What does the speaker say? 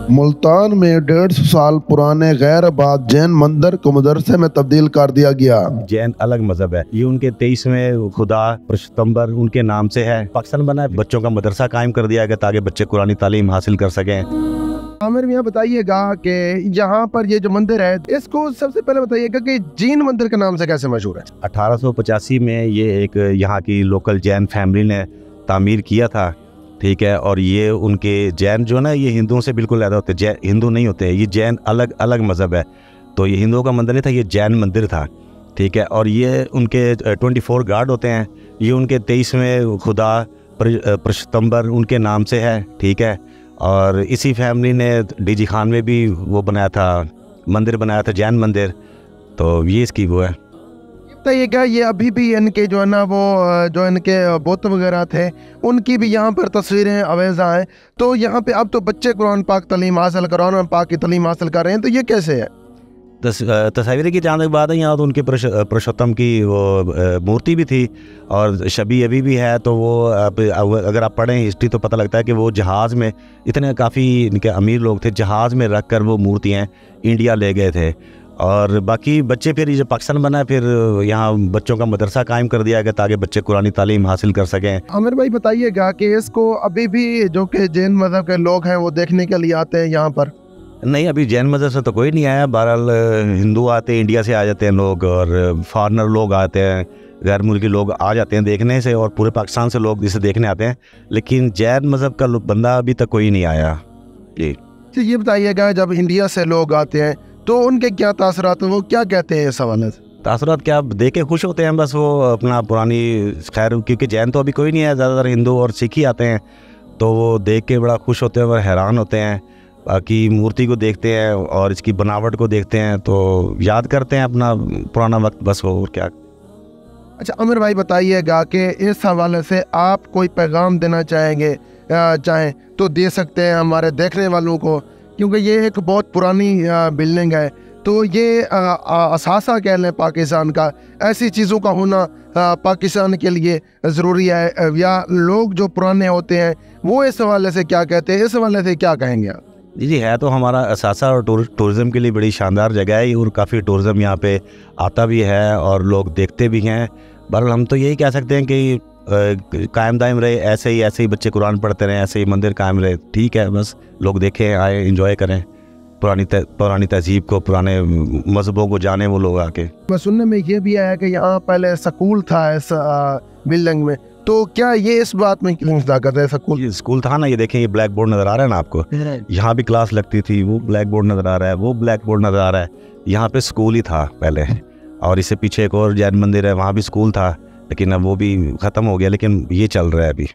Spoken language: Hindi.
मुल्तान में 150 साल पुराने गैर आबाद जैन मंदिर को मदरसे में तब्दील कर दिया गया। जैन अलग मजहब है, ये उनके 23वें खुदा पुरुषोत्तम उनके नाम से है। पाकिस्तान बना है, बच्चों का मदरसा कायम कर दिया गया ताकि बच्चे कुरानी तालीम हासिल कर सकें। आमिर मियां बताइएगा कि यहाँ पर ये जो मंदिर है इसको सबसे पहले बताइएगा कि जैन मंदिर के नाम से कैसे मशहूर है। 1885 में ये एक यहाँ की लोकल जैन फैमिली ने तामीर किया था, ठीक है। और ये उनके जैन जो ना, ये हिंदुओं से बिल्कुल अलग होते हैं, हिंदू नहीं होते, ये जैन अलग अलग मज़हब है। तो ये हिंदुओं का मंदिर नहीं था, ये जैन मंदिर था, ठीक है। और ये उनके 24 गार्ड होते हैं, ये उनके 23वें खुदा पुरुषोत्तम उनके नाम से है, ठीक है। और इसी फैमिली ने डीजी खान में भी वो बनाया था, मंदिर बनाया था, जैन मंदिर। तो ये इसकी वो है। बताइएगा ये अभी भी इनके जो है ना वो जो इनके बुत वगैरह थे उनकी भी यहाँ पर तस्वीरें अवेज़ा हैं। तो यहाँ पे अब तो बच्चे कुरान पाक तालीम हासिल कुरान पाक की तालीम हासिल कर रहे हैं, तो ये कैसे है? तस्वीर की जहाँ तक बात है, यहाँ तो उनके पुरुषोत्तम की वो मूर्ति भी थी और शबी अभी भी है। तो वो अगर आप पढ़ें हिस्ट्री तो पता लगता है कि वो जहाज़ में, इतने काफ़ी इनके अमीर लोग थे, जहाज़ में रख कर वो मूर्तियाँ इंडिया ले गए थे। और बाकी बच्चे फिर ये पाकिस्तान बना, फिर यहाँ बच्चों का मदरसा कायम कर दिया गया ताकि बच्चे कुरानी तालीम हासिल कर सकें। आमिर भाई बताइएगा कि इसको अभी भी जो कि जैन मज़हब के लोग हैं वो देखने के लिए आते हैं यहाँ पर? नहीं, अभी जैन मज़हब से तो कोई नहीं आया। बहरहाल हिंदू आते हैं, इंडिया से आ जाते हैं लोग, और फॉरनर लोग आते हैं, गैर मुल्की लोग आ जाते हैं देखने से, और पूरे पाकिस्तान से लोग इसे देखने आते हैं। लेकिन जैन मज़हब का बंदा अभी तक कोई नहीं आया जी। तो ये बताइएगा जब इंडिया से लोग आते हैं तो उनके क्या तासरात, वो क्या कहते हैं इस हवाले से? तासरात क्या, देख के खुश होते हैं बस वो अपना पुरानी खैर, क्योंकि जैन तो अभी कोई नहीं है, ज़्यादातर हिंदू और सिख ही आते हैं। तो वो देख के बड़ा खुश होते हैं और हैरान होते हैं। बाकी मूर्ति को देखते हैं और इसकी बनावट को देखते हैं तो याद करते हैं अपना पुराना वक्त, बस वो, और क्या। अच्छा आमिर भाई बताइएगा कि इस हवाले से आप कोई पैगाम देना चाहें तो दे सकते हैं हमारे देखने वालों को, क्योंकि ये एक बहुत पुरानी बिल्डिंग है। तो ये असासा कह लें पाकिस्तान का, ऐसी चीज़ों का होना पाकिस्तान के लिए ज़रूरी है, या लोग जो पुराने होते हैं वो इस हवाले से क्या कहते हैं, इस हवाले से क्या कहेंगे आप? जी है तो हमारा असासा और टूरिज़म के लिए बड़ी शानदार जगह है, और काफ़ी टूरिज़म यहाँ पे आता भी है और लोग देखते भी हैं। बहरहाल हम तो यही कह सकते हैं कि कायम दायम रहे, ऐसे ही बच्चे कुरान पढ़ते रहें, ऐसे ही मंदिर कायम रहे, ठीक है। बस लोग देखें, आए, एंजॉय करें, पुरानी तहजीब को, पुराने मज़हबों को जाने वो लोग आके। मैं सुनने में ये भी आया कि यहाँ पहले स्कूल था इस बिल्डिंग में, तो क्या ये इस बात में क्यों ताकत है? स्कूल था ना, ये देखें, ये ब्लैक बोर्ड नज़र आ रहा है ना आपको, यहाँ भी क्लास लगती थी, वो ब्लैक बोर्ड नज़र आ रहा है, वो ब्लैक बोर्ड नज़र आ रहा है। यहाँ पे स्कूल ही था पहले, और इससे पीछे एक और जैन मंदिर है, वहाँ भी स्कूल था, लेकिन अब वो भी ख़त्म हो गया, लेकिन ये चल रहा है अभी।